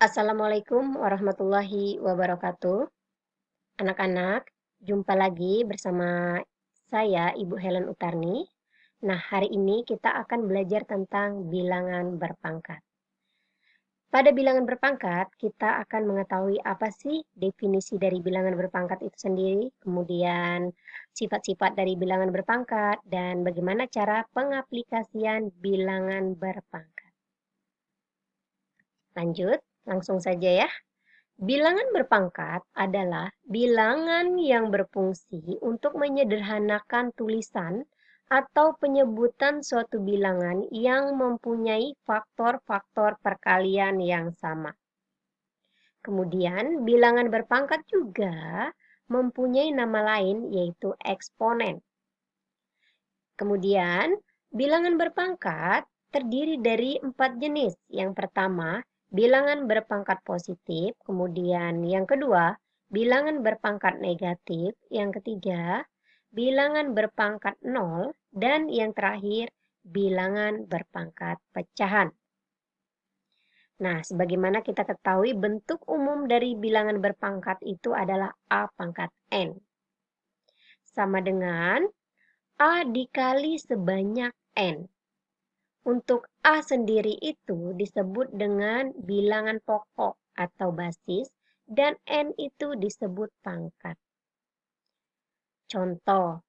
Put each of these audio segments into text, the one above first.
Assalamualaikum warahmatullahi wabarakatuh. Anak-anak, jumpa lagi bersama saya, Ibu Helen Utarni. Nah, hari ini kita akan belajar tentang bilangan berpangkat. Pada bilangan berpangkat, kita akan mengetahui apa sih definisi dari bilangan berpangkat itu sendiri, kemudian sifat-sifat dari bilangan berpangkat, dan bagaimana cara pengaplikasian bilangan berpangkat. Lanjut, langsung saja ya. Bilangan berpangkat adalah bilangan yang berfungsi untuk menyederhanakan tulisan atau penyebutan suatu bilangan yang mempunyai faktor-faktor perkalian yang sama. Kemudian, bilangan berpangkat juga mempunyai nama lain yaitu eksponen. Kemudian, bilangan berpangkat terdiri dari 4 jenis. Yang pertama, bilangan berpangkat positif. Kemudian yang kedua, bilangan berpangkat negatif. Yang ketiga, bilangan berpangkat 0. Dan yang terakhir, bilangan berpangkat pecahan. Nah, sebagaimana kita ketahui, bentuk umum dari bilangan berpangkat itu adalah A pangkat N. Sama dengan A dikali sebanyak N. Untuk A sendiri itu disebut dengan bilangan pokok atau basis dan N itu disebut pangkat. Contoh,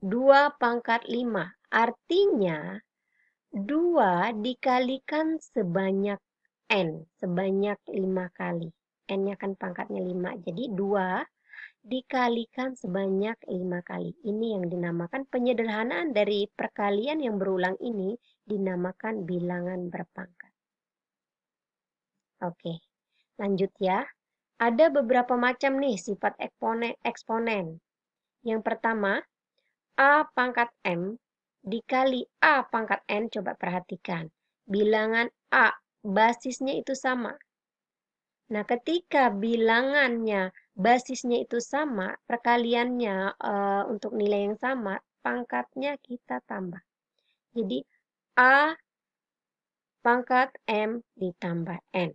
2 pangkat 5 artinya 2 dikalikan sebanyak N, sebanyak 5 kali. N-nya kan pangkatnya 5, jadi 2 dikalikan sebanyak 5 kali. Ini yang dinamakan penyederhanaan dari perkalian yang berulang ini dinamakan bilangan berpangkat. Oke, lanjut ya. Ada beberapa macam nih sifat eksponen. Yang pertama, A pangkat M dikali A pangkat N. Coba perhatikan. Bilangan A, basisnya itu sama. Nah, ketika bilangannya basisnya itu sama, perkaliannya untuk nilai yang sama, pangkatnya kita tambah. Jadi A pangkat M ditambah N.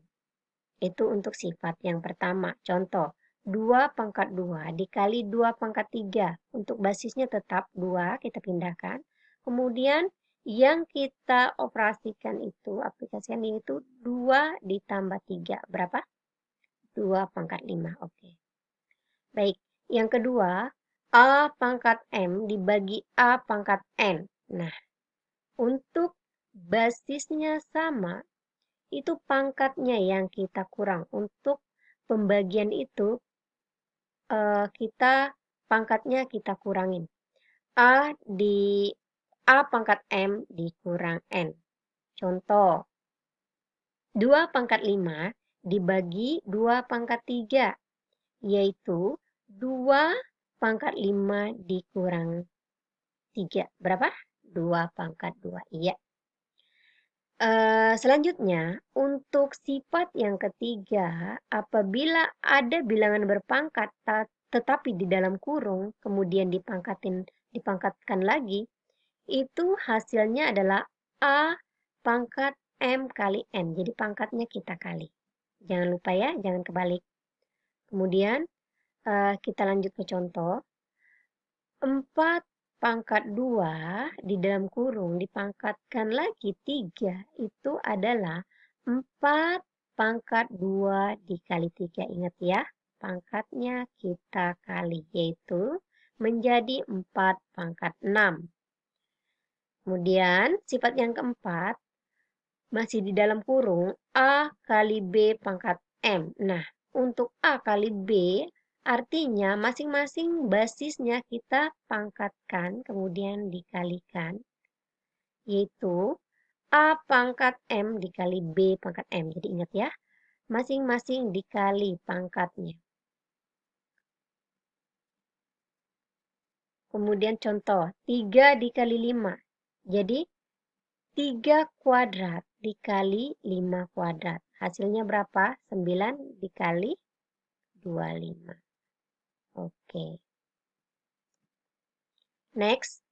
Itu untuk sifat yang pertama. Contoh, 2 pangkat 2 dikali 2 pangkat 3. Untuk basisnya tetap 2, kita pindahkan. Kemudian yang kita operasikan itu, aplikasikan itu 2 ditambah 3. Berapa? 2 pangkat 5. Oke. Baik, yang kedua, A pangkat M dibagi A pangkat N. Nah, untuk basisnya sama, itu pangkatnya yang kita kurang. Untuk pembagian itu, kita pangkatnya kita kurangin. A pangkat M dikurang N. Contoh, 2 pangkat 5 dibagi 2 pangkat 3. Yaitu 2 pangkat 5 dikurang 3. Berapa? 2 pangkat 2. Iya. Selanjutnya, untuk sifat yang ketiga, apabila ada bilangan berpangkat tetapi di dalam kurung, kemudian dipangkatkan lagi, itu hasilnya adalah A pangkat M kali N. Jadi pangkatnya kita kali. Jangan lupa ya, jangan kebalik. Kemudian kita lanjut ke contoh. 4 pangkat 2 di dalam kurung dipangkatkan lagi 3 itu adalah 4 pangkat 2 dikali 3. Ingat ya, pangkatnya kita kali, yaitu menjadi 4 pangkat 6. Kemudian sifat yang keempat, masih di dalam kurung, A kali B pangkat M. Nah, untuk A kali B artinya masing-masing basisnya kita pangkatkan, kemudian dikalikan, yaitu A pangkat M dikali B pangkat M. Jadi ingat ya, masing-masing dikali pangkatnya. Kemudian contoh, 3 dikali 5. Jadi 3 kuadrat dikali 5 kuadrat. Hasilnya berapa? 9 dikali 25. Oke. Next.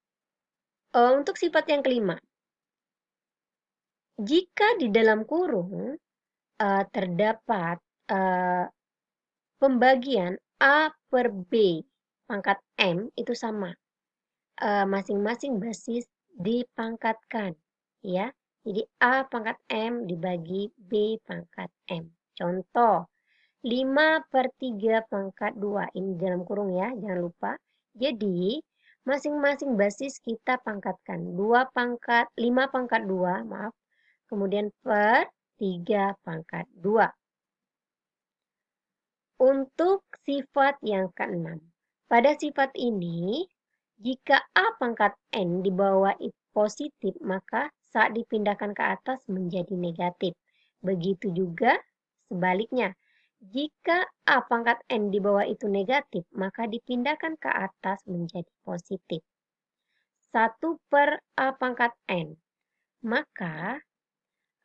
Untuk sifat yang kelima. Jika di dalam kurung terdapat pembagian A per B pangkat M itu sama. Masing-masing basis dipangkatkan, ya. Jadi A pangkat M dibagi B pangkat M. Contoh, 5/3 pangkat 2. Ini dalam kurung ya, jangan lupa. Jadi, masing-masing basis kita pangkatkan. 5 pangkat 2, maaf. Kemudian per 3 pangkat 2. Untuk sifat yang keenam. Pada sifat ini, jika A pangkat N di bawah positif, maka saat dipindahkan ke atas menjadi negatif. Begitu juga sebaliknya. Jika A pangkat N di bawah itu negatif, maka dipindahkan ke atas menjadi positif. 1 per A pangkat N. Maka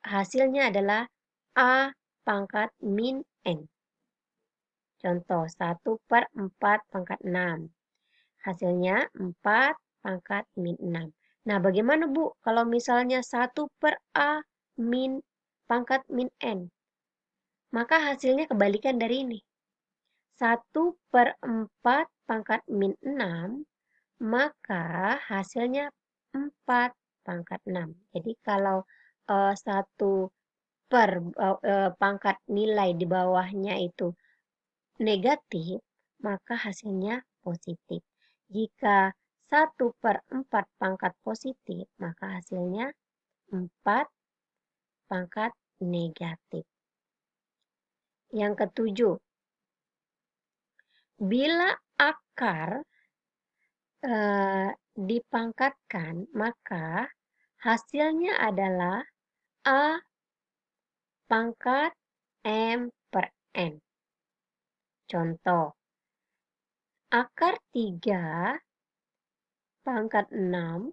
hasilnya adalah A pangkat min N. Contoh, 1 per 4 pangkat 6. Hasilnya 4 pangkat min 6. Nah, bagaimana Bu kalau misalnya 1 per A min pangkat min N? Maka hasilnya kebalikan dari ini. 1 per 4 pangkat min 6, maka hasilnya 4 pangkat 6. Jadi kalau 1 per pangkat nilai di bawahnya itu negatif, maka hasilnya positif. Jika 1 per 4 pangkat positif, maka hasilnya 4 pangkat negatif. Yang ketujuh, bila akar dipangkatkan, maka hasilnya adalah A pangkat M per N. Contoh, akar 3 pangkat 6,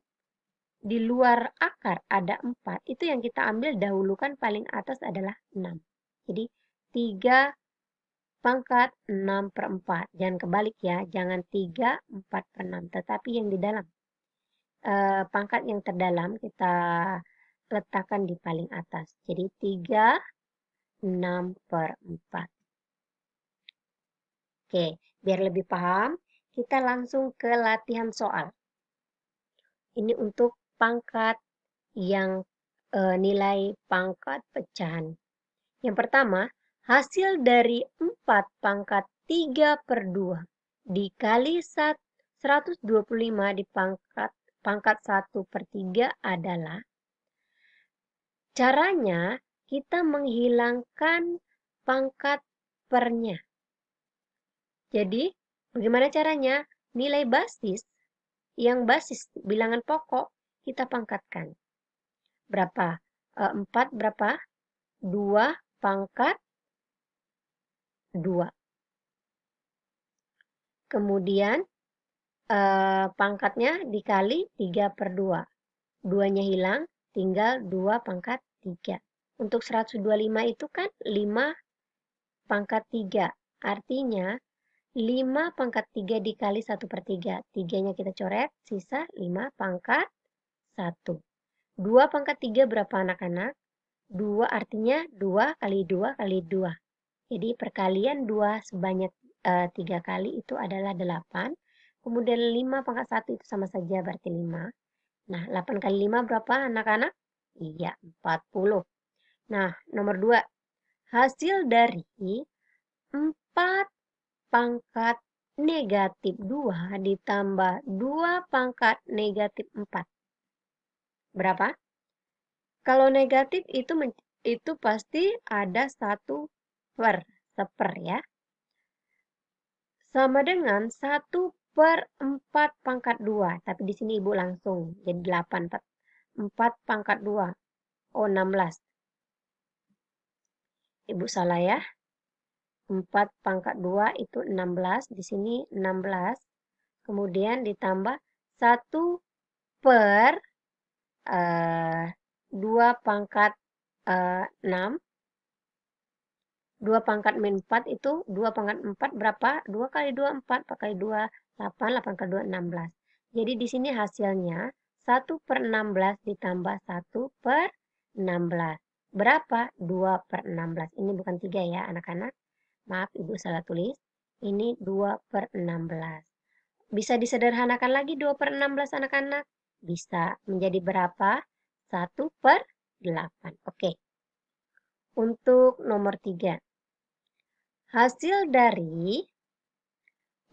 di luar akar ada 4, itu yang kita ambil dahulukan paling atas adalah 6. Jadi 3 pangkat 6 per 4. Jangan kebalik ya, jangan 3, 4 per 6. Tetapi yang di dalam, pangkat yang terdalam kita letakkan di paling atas. Jadi 3, 6 per 4. Oke, biar lebih paham, kita langsung ke latihan soal. Ini untuk pangkat yang nilai pangkat pecahan. Yang pertama, hasil dari 4 pangkat 3 per 2 dikali 125 di pangkat 1 per 3 adalah, caranya kita menghilangkan pangkat pernya. Jadi, bagaimana caranya? Nilai basis, yang basis bilangan pokok, kita pangkatkan. Berapa? 4 berapa? 2 pangkat 2. Kemudian pangkatnya dikali 3 per 2. 2-nya hilang, tinggal 2 pangkat 3. Untuk 125 itu kan 5 pangkat 3. Artinya 5 pangkat 3 dikali 1 per 3. 3-nya kita coret, sisa 5 pangkat 1. 2 pangkat 3 berapa anak-anak? 2 artinya 2 kali 2 kali 2. Jadi perkalian 2 sebanyak 3 kali itu adalah 8. Kemudian 5 pangkat 1 itu sama saja berarti 5. Nah, 8 kali 5 berapa anak-anak? Iya, 40. Nah, nomor 2. Hasil dari 4 pangkat negatif 2 ditambah 2 pangkat negatif 4. Berapa? Kalau negatif itu pasti ada 1 per seper ya. Sama dengan 1 per 4 pangkat 2. Tapi di sini Ibu langsung jadi 8. 4 pangkat 2. Oh, 16. Ibu salah ya. 4 pangkat 2 itu 16. Di sini 16. Kemudian ditambah 1 per 2 pangkat 6. 2 pangkat min 4 itu 2 pangkat 4 berapa? 2 kali 2, 4. 4 kali 2, 8. 8 kali 2, 16. Jadi di sini hasilnya 1 per 16 ditambah 1 per 16. berapa? 2/16. Ini bukan 3 ya anak-anak. Maaf, Ibu salah tulis. Ini 2/16. Bisa disederhanakan lagi 2/16 anak-anak? Bisa. Menjadi berapa? 1/8. Oke. Untuk nomor 3. Hasil dari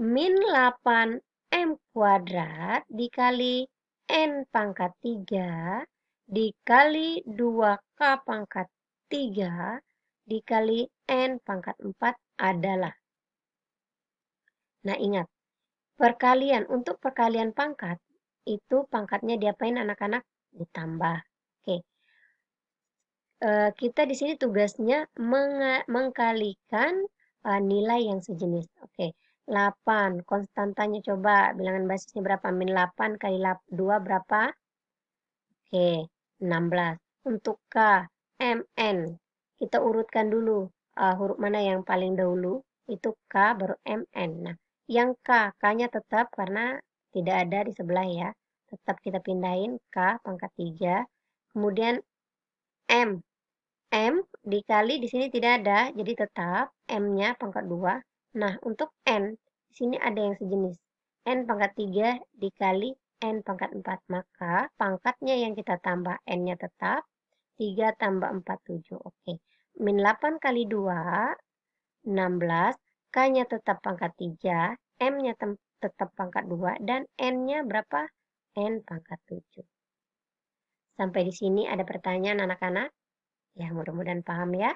min 8M kuadrat dikali N pangkat 3 dikali 2K pangkat 3 dikali N pangkat 4 adalah. Nah, ingat, untuk perkalian pangkat, itu pangkatnya diapain anak-anak? Ditambah. Oke. Kita di sini tugasnya mengkalikan nilai yang sejenis. Oke. 8, konstantanya coba bilangan basisnya berapa? Min 8 kali 2 berapa? Oke, 16. Untuk K, M, N. Kita urutkan dulu huruf mana yang paling dahulu. Itu K baru M, N. Nah, yang K-nya tetap karena tidak ada di sebelah ya. Tetap kita pindahin K pangkat 3. Kemudian M. M dikali di sini tidak ada, jadi tetap M-nya pangkat 2. Nah, untuk N, di sini ada yang sejenis. N pangkat 3 dikali N pangkat 4. Maka pangkatnya yang kita tambah N-nya tetap 3 tambah 4, 7. Oke. Min 8 kali 2, 16. K-nya tetap pangkat 3. M-nya tetap pangkat 2. Dan N-nya berapa? N pangkat 7. Sampai di sini ada pertanyaan anak-anak? Ya, mudah-mudahan paham ya.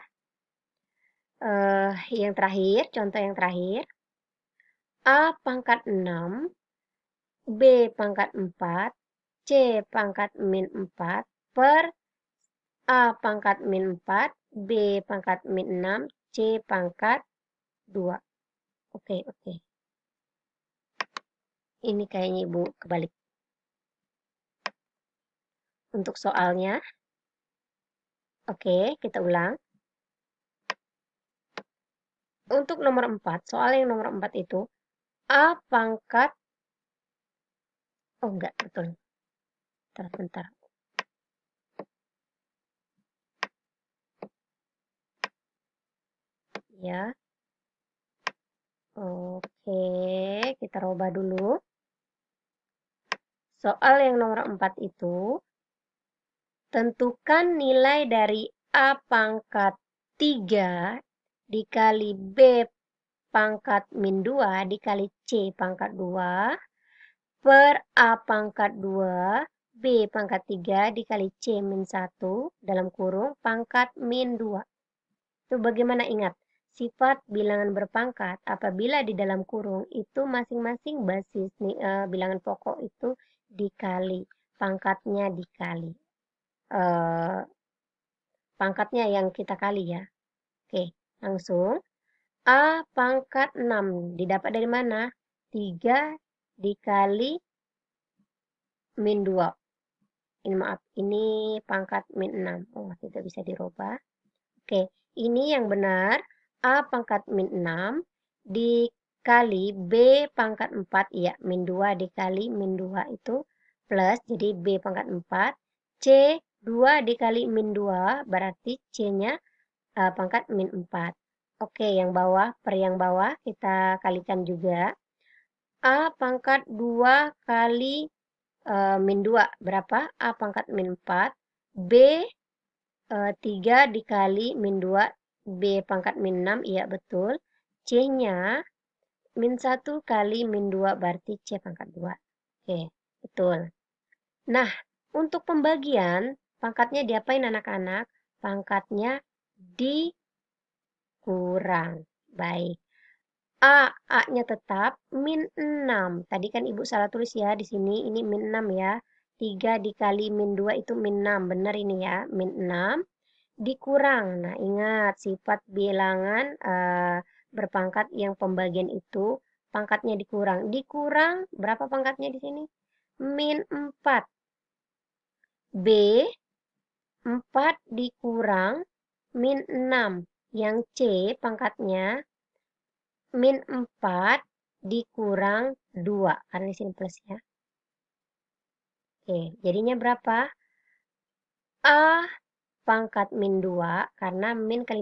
Yang terakhir, contoh yang terakhir. A pangkat 6, B pangkat 4, C pangkat min 4 per A pangkat min 4, B pangkat min 6, C pangkat 2. Oke, oke. Ini kayaknya Ibu kebalik. Untuk soalnya, oke, kita ulang. Untuk nomor 4, soal yang nomor 4 itu, A pangkat, oh enggak, betul. Bentar. Ya. Oke, kita rubah dulu. Soal yang nomor 4 itu, tentukan nilai dari A pangkat 3 dikali B pangkat min 2 dikali C pangkat 2 per A pangkat 2 B pangkat 3 dikali C min 1 dalam kurung pangkat min 2. Itu bagaimana ingat? Sifat bilangan berpangkat apabila di dalam kurung itu masing-masing basis bilangan pokok itu dikali, pangkatnya dikali. Pangkatnya yang kita kali ya. Oke, langsung. A pangkat 6 didapat dari mana? 3 dikali min 2. Ini maaf, ini pangkat min 6. Oh, tidak bisa dirubah. Oke, ini yang benar. A pangkat min 6 dikali B pangkat 4. Iya, min 2 dikali min 2 itu plus. Jadi B pangkat 4. C 2 dikali min 2 berarti C-nya pangkat min 4. Oke, yang bawah, per yang bawah kita kalikan juga. A pangkat 2 kali min 2 berapa? A pangkat min 4. B 3 dikali min 2. B pangkat min 6, iya betul. C-nya min 1 kali min 2 berarti C pangkat 2. Oke, betul. Nah, untuk pembagian, pangkatnya diapain anak-anak? Pangkatnya dikurang. Baik. A-nya tetap min 6. Tadi kan Ibu salah tulis ya di sini. Ini min 6 ya. 3 dikali min 2 itu min 6. Benar ini ya. Min 6 dikurang. Nah, ingat sifat bilangan berpangkat yang pembagian itu pangkatnya dikurang. Dikurang berapa pangkatnya di sini? Min 4. B 4 dikurang min 6. Yang C pangkatnya min 4 dikurang 2. Karena di sini plus ya. Oke, jadinya berapa? A pangkat min 2 karena min ke